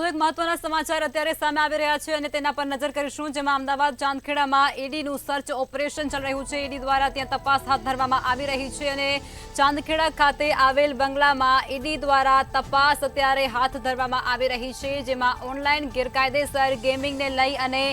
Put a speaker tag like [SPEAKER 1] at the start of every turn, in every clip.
[SPEAKER 1] વધુ એક મહત્વના સમાચાર અત્યારે સામે આવી રહ્યા છે અને તેના પર નજર કરીશું, જેમાં અમદાવાદ ચાંદખેડામાં ઈડીનું સર્ચ ઓપરેશન ચાલી રહ્યું છે। ઈડી દ્વારા ત્યાં તપાસ હાથ ધરવામાં આવી રહી છે અને ચાંદખેડા ખાતે આવેલ બંગલામાં ઈડી દ્વારા તપાસ અત્યારે હાથ ધરવામાં આવી રહી છે, જેમાં ઓનલાઈન ગેરકાયદેસર ગેમિંગને લઈ અને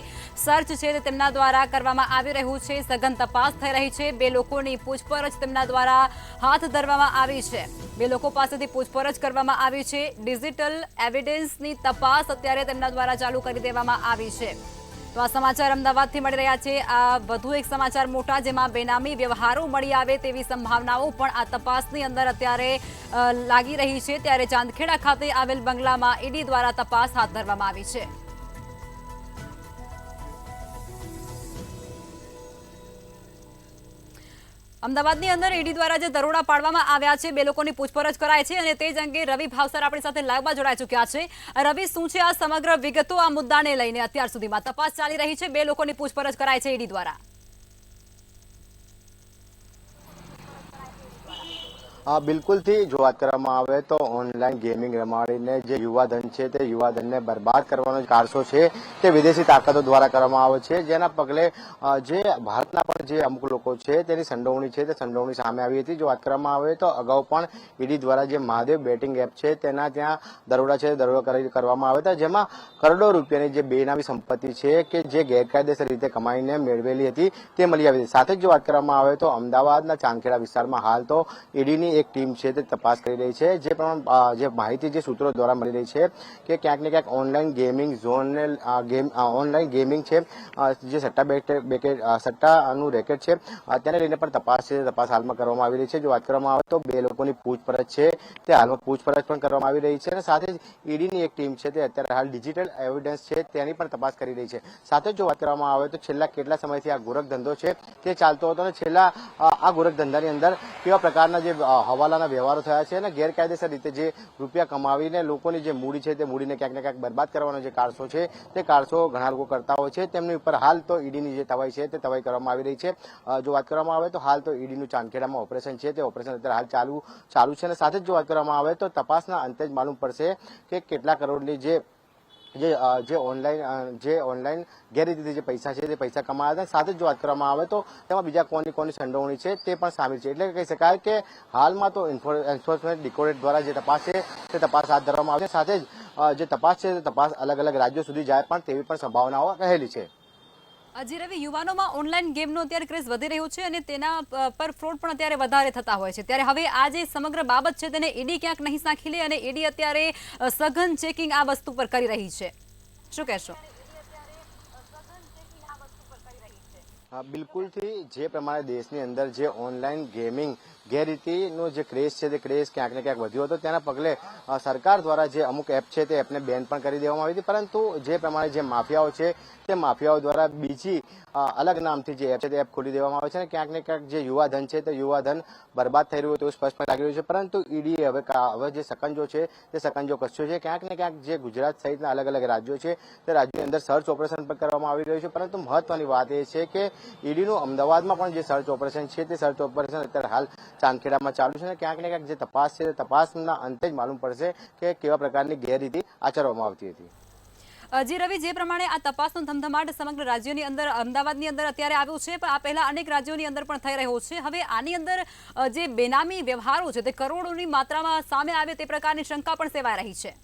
[SPEAKER 1] સર્ચ છે તે તેમના દ્વારા કરવામાં આવી રહ્યું છે। સઘન તપાસ થઈ રહી છે। બે લોકોની પૂછપરછ તેમના દ્વારા હાથ ધરવામાં આવી છે। બે લોકો પાસેથી પૂછપરછ કરવામાં આવી છે। ડિજિટલ એવિડન્સની તપાસ અત્યારે તેમના દ્વારા ચાલુ કરી દેવામાં આવી છે। તો આ સમાચાર અમદાવાદથી મળી રહ્યા છે। આ વધુ એક સમાચાર મોટા, જેમાં બેનામી વ્યવહારો મળી આવે તેવી સંભાવનાઓ પણ આ તપાસની અંદર અત્યારે લાગી રહી છે। ત્યારે ચાંદખેડા ખાતે આવેલ બંગલામાં ઈડી દ્વારા તપાસ હાથ ધરવામાં આવી છે। અમદાવાદની અંદર ઈડી દ્વારા જે દરોડા પાડવામાં આવ્યા છે, બે લોકોની પૂછપરછ કરાય છે અને તે જ અંગે રવિ ભાવસર આપણી સાથે લાઈવમાં જોડાઈ ચૂક્યા છે। રવિ, શું છે આ સમગ્ર વિગતો આ મુદ્દાને લઈને? અત્યાર સુધીમાં તપાસ ચાલી રહી છે, બે લોકોની પૂછપરછ કરાય છે ઈડી દ્વારા।
[SPEAKER 2] બિલકુલથી જો વાત કરવામાં આવે તો ઓનલાઈન ગેમિંગ રમાડીને જે યુવાધન છે તે યુવાધનને બરબાદ કરવાનો કારસો છે તે વિદેશી તાકાતો દ્વારા કરવામાં આવે છે, જેના પગલે જે ભારતના પણ જે અમુક લોકો છે તેની સંડોવણી છે તે સંડોવણી સામે આવી હતી। જો વાત કરવામાં આવે તો અગાઉ પણ ઈડી દ્વારા જે મહાદેવ બેટિંગ એપ છે તેના ત્યાં દરોડા છે દરોડા કરવામાં આવ્યા હતા, જેમાં કરોડો રૂપિયાની જે બેનામી સંપત્તિ છે કે જે ગેરકાયદેસર રીતે કમાઈને મેળવેલી હતી તે મળી આવી હતી। સાથે જ જો વાત કરવામાં આવે તો અમદાવાદના ચાંદખેડા વિસ્તારમાં હાલ તો ઈડીની એક ટીમ છે તે તપાસ કરી રહી છે। જે પ્રમાણે જે માહિતી જે સૂત્રો દ્વારા મળી રહી છે કે ક્યાંક ને ક્યાંક ઓનલાઈન ગેમિંગ ઝોનને ઓનલાઈન ગેમિંગ છે, જે સટ્ટાનું રેકેટ છે તેને લઈને પણ તપાસ હાલમાં કરવામાં આવી રહી છે। જો વાત કરવામાં આવે તો બે લોકોની પૂછપરછ છે તે હાલમાં પૂછપરછ પણ કરવામાં આવી રહી છે અને સાથે જ ઈડીની એક ટીમ છે તે અત્યારે હાલ ડિજિટલ એવિડન્સ છે તેની પણ તપાસ કરી રહી છે। સાથે જ જો વાત કરવામાં આવે તો છેલ્લા કેટલા સમયથી આ ગોરખ ધંધો છે તે ચાલતો હતો અને છેલ્લા આ ગોરખ ધંધાની અંદર કેવા પ્રકારના જે હવાલાના વ્યવહારો થયા છે અને ગેરકાયદેસર રીતે જે રૂપિયા કમાવીને લોકોની જે મૂડી છે તે મૂડીને ક્યાંક ને ક્યાંક બરબાદ કરવાનો જે કારસો છે તે કારસો ઘણા લોકો કરતા હોય છે। તેમની ઉપર હાલ તો ઈડીની જે તવાઈ છે તે તવાઈ કરવામાં આવી રહી છે। જો વાત કરવામાં આવે તો હાલ તો ઈડીનું ચાંદખેડામાં ઓપરેશન છે તે ઓપરેશન અત્યારે હાલ ચાલુ છે અને સાથે જ જો વાત કરવામાં આવે તો તપાસના અંતે જ માલુમ પડશે કે કેટલા કરોડની જે ઓનલાઈન ગેરરીતિથી જે પૈસા છે તે પૈસા કમાયા હતા। સાથે જ જો વાત કરવામાં આવે તો તેમાં બીજા કોની સંડોવણી છે તે પણ સામેલ છે। એટલે કહી શકાય કે હાલમાં તો એન્ફોર્સમેન્ટ ડિકોરેટ દ્વારા જે તપાસ છે તે તપાસ હાથ ધરવામાં આવશે। સાથે જ જે તપાસ છે તે તપાસ અલગ અલગ રાજ્યો સુધી જાય પણ તેવી પણ સંભાવનાઓ રહેલી છે।
[SPEAKER 1] જી રવિ, યુવાનોમાં ઓનલાઈન ગેમનો અત્યારે ક્રેઝ વધી રહ્યો છે અને તેના પર ફ્રોડ પણ અત્યારે વધારે થતા હોય છે। ત્યારે હવે આ જે સમગ્ર બાબત છે તેને ઈડી ક્યાંક નહીં સાંખી લે અને ઈડી અત્યારે સઘન ચેકિંગ આ વસ્તુ પર કરી રહી છે, શું કહેશો?
[SPEAKER 2] બિલકુલથી જે પ્રમાણે દેશની અંદર જે ઓનલાઈન ગેમિંગ ગેરરીતિનો જે ક્રેઝ છે તે ક્રેઝ ક્યાંક ને ક્યાંક વધ્યો હતો, તેના પગલે સરકાર દ્વારા જે અમુક એપ છે તે એપને બેન પણ કરી દેવામાં આવી હતી, પરંતુ જે પ્રમાણે જે માફિયાઓ છે તે માફિયાઓ દ્વારા બીજી અલગ નામથી જે એપ છે તે એપ ખોલી દેવામાં આવે છે અને ક્યાંક ને ક્યાંક જે યુવાધન છે તે યુવાધન બરબાદ થઈ રહ્યું તેવું સ્પષ્ટ લાગી રહ્યું છે। પરંતુ ઈડીએ હવે જે સકંજો છે તે સકંજો કસ્યો છે। ક્યાંક ને ક્યાંક જે ગુજરાત સહિતના અલગ અલગ રાજ્યો છે તે રાજ્યોની અંદર સર્ચ ઓપરેશન પણ કરવામાં આવી રહ્યું છે, પરંતુ મહત્વની વાત એ છે કે ઈડીનું અમદાવાદમાં પણ જે સર્ચ ઓપરેશન છે તે સર્ચ ઓપરેશન અત્યારે હાલ ચાંદખેડામાં ચાલુ છે અને ક્યાંક ને ક્યાંક જે તપાસ છે તે તપાસના અંતે જ માલુમ પડશે કે કેવા પ્રકારની ગેરરીતિ આચરવામાં આવતી હતી।
[SPEAKER 1] જી રવિ, જે પ્રમાણે આ તપાસનો ધમધમાટ સમગ્ર રાજ્યોની અંદર અમદાવાદની અંદર અત્યારે આવ્યો છે, પણ આ પહેલા અનેક રાજ્યોની અંદર પણ થઈ રહ્યો છે। હવે આની અંદર જે બેનામી વ્યવહારો છે તે કરોડોની માત્રામાં સામે આવે તે પ્રકારની શંકા પણ સેવાઈ રહી છે।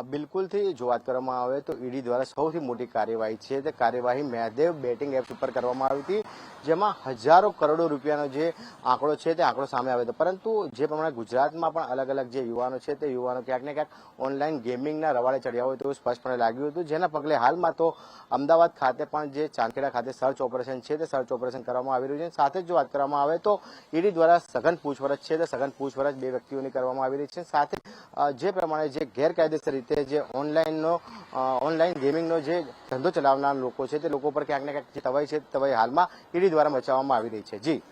[SPEAKER 2] બિલકુલથી જો વાત કરવામાં આવે તો ઈડી દ્વારા સૌથી મોટી કાર્યવાહી છે તે કાર્યવાહી મહાદેવ બેટિંગ એપ્સ ઉપર કરવામાં આવી હતી, જેમાં હજારો કરોડો રૂપિયાનો જે આંકડો છે તે આંકડો સામે આવ્યો હતો। પરંતુ જે પ્રમાણે ગુજરાતમાં પણ અલગ અલગ જે યુવાનો છે તે યુવાનો ક્યાંક ને ક્યાંક ઓનલાઈન ગેમિંગના રવાડે ચડ્યા હોય તેવું સ્પષ્ટપણે લાગ્યું હતું, જેના પગલે હાલમાં તો અમદાવાદ ખાતે પણ જે ચાંદખેડા ખાતે સર્ચ ઓપરેશન છે તે સર્ચ ઓપરેશન કરવામાં આવી રહ્યું છે। સાથે જ જો વાત કરવામાં આવે તો ઈડી દ્વારા સઘન પૂછપરછ છે તે સઘન પૂછપરછ બે વ્યક્તિઓની કરવામાં આવી રહી છે। સાથે જે પ્રમાણે જે ગેરકાયદેસર રીતે જે ઓનલાઈન ગેમિંગનો જે ધંધો ચલાવનાર લોકો છે તે લોકો પર ક્યાંક ને ક્યાંક જે તવાઈ છે તવાઈ હાલમાં ઈડી દ્વારા મચાવવામાં આવી રહી છે। જી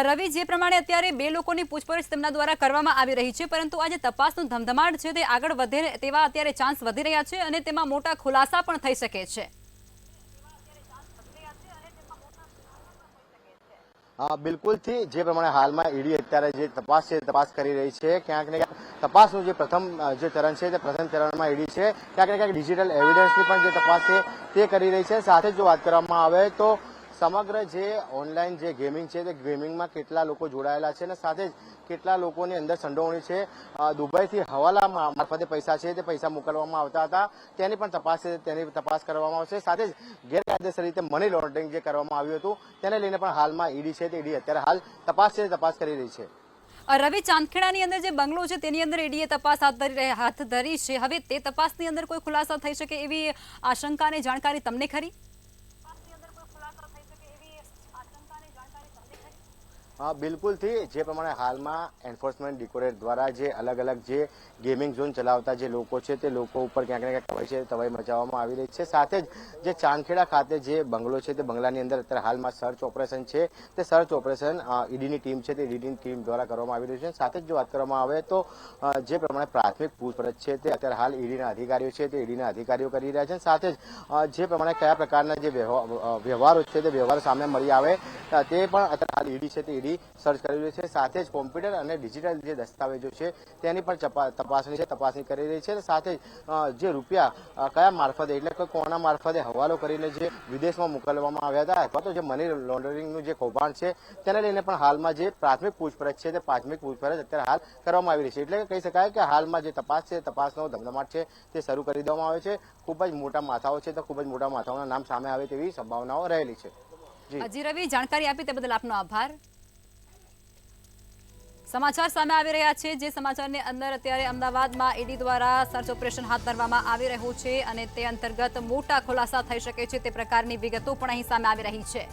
[SPEAKER 1] રવિ, જે પ્રમાણે અત્યારે બે લોકોની પૂછપરછ તેમના દ્વારા કરવામાં આવી રહી છે, પરંતુ આ જે તપાસનો ધમધમાટ છે તે આગળ વધે તેવા અત્યારે ચાન્સ વધી રહ્યા છે અને તેમાં મોટા ખુલાસા પણ થઈ શકે છે।
[SPEAKER 2] બિલકુલથી જે પ્રમાણે હાલમાં ઈડી અત્યારે જે તપાસ છે તપાસ કરી રહી છે. ક્યાંક ને ક્યાંક તપાસનું જે પ્રથમ જે ચરણ છે તે પ્રથમ ચરણમાં ઈડી છે. ક્યાંક ને ક્યાંક ડિજિટલ એવિડન્સની પણ જે તપાસ છે તે કરી રહી છે. સાથે જ જો વાત કરવામાં આવે તો સમગ્ર જે ઓનલાઈન જે ગેમિંગ છે તે ગેમિંગમાં કેટલા લોકો જોડાયેલા છે અને સાથે જ કેટલા લોકોની અંદર સંડોવણી છે. દુબઈથી હવાલા મારફતે પૈસા છે તે પૈસા મોકલવામાં આવતા હતા તેની પણ તપાસ છે તેની તપાસ કરવામાં આવશે. સાથે જ ગેરકાયદેસર રીતે મની લોન્ડરિંગ જે કરવામાં આવ્યું હતું તેને લઈને પણ હાલમાં ઈડી છે તે ઈડી અત્યારે હાલ તપાસ છે તપાસ કરી રહી છે.
[SPEAKER 1] રવિ, ચાંદખેડાની અંદર જે બંગલો છે તેની અંદર ઈડીએ તપાસ હાથ ધરી છે. હવે તે તપાસની અંદર કોઈ ખુલાસા થઈ શકે એવી આશંકા અને જાણકારી તમને ખરી?
[SPEAKER 2] બિલકુલથી જે પ્રમાણે હાલમાં એન્ફોર્સમેન્ટ ડિરેક્ટોરેટ દ્વારા જે અલગ અલગ જે ગેમિંગ ઝોન ચલાવતા જે લોકો છે તે લોકો ઉપર ક્યાંક ને ક્યાંક તવાઈ મચાવવામાં આવી રહી છે. સાથે જ જે ચાંદખેડા ખાતે જે બંગલો છે તે બંગલાની અંદર અત્યારે હાલમાં સર્ચ ઓપરેશન છે તે સર્ચ ઓપરેશન ઈડીની ટીમ છે તે ઈડીની ટીમ દ્વારા કરવામાં આવી રહ્યું છે. સાથે જ જો વાત કરવામાં આવે તો જે પ્રમાણે પ્રાથમિક પૂછપરછ છે તે અત્યારે હાલ ઈડીના અધિકારીઓ છે તે ઈડીના અધિકારીઓ કરી રહ્યા છે. સાથે જ જે પ્રમાણે કયા પ્રકારના જે વ્યવહારો છે તે વ્યવહારો સામે મળી આવે તે પણ અત્યારે હાલ ઈડી છે તે ઈડી સર્ચ કરી રહી છે. સાથે જ કોમ્પ્યુટર અને ડિજિટલ જે દસ્તાવેજો છે તેની પણ તપાસણી કરી રહી છે. સાથે જ જે રૂપિયા કયા મારફતે એટલે કે કોના મારફતે હવાલો કરીને જે વિદેશમાં મોકલવામાં આવ્યા હતા અથવા તો જે મની લોન્ડરિંગનું જે કૌભાંડ છે તેને લઈને પણ હાલમાં જે પ્રાથમિક પૂછપરછ છે તે પ્રાથમિક પૂછપરછ અત્યારે હાલ કરવામાં આવી રહી છે. એટલે કે કહી શકાય કે હાલમાં જે તપાસ છે તપાસનો ધમધમાટ છે તે શરૂ કરી દેવામાં આવે છે. ખૂબ જ મોટા માથાઓ છે તો ખૂબ જ મોટા માથાઓના નામ સામે આવે તેવી સંભાવનાઓ રહેલી છે.
[SPEAKER 1] જી રવિ, જાણકારી આપી તે બદલ આપનો આભાર. સમાચાર સામે આવી રહ્યા છે જે સમાચારની અંદર અત્યારે અમદાવાદમાં ઈડી દ્વારા સર્ચ ઓપરેશન હાથ ધરવામાં આવી રહ્યું છે અને તે અંતર્ગત મોટા ખુલાસા થઈ શકે છે તે પ્રકારની વિગતો પણ અહીં સામે આવી રહી છે.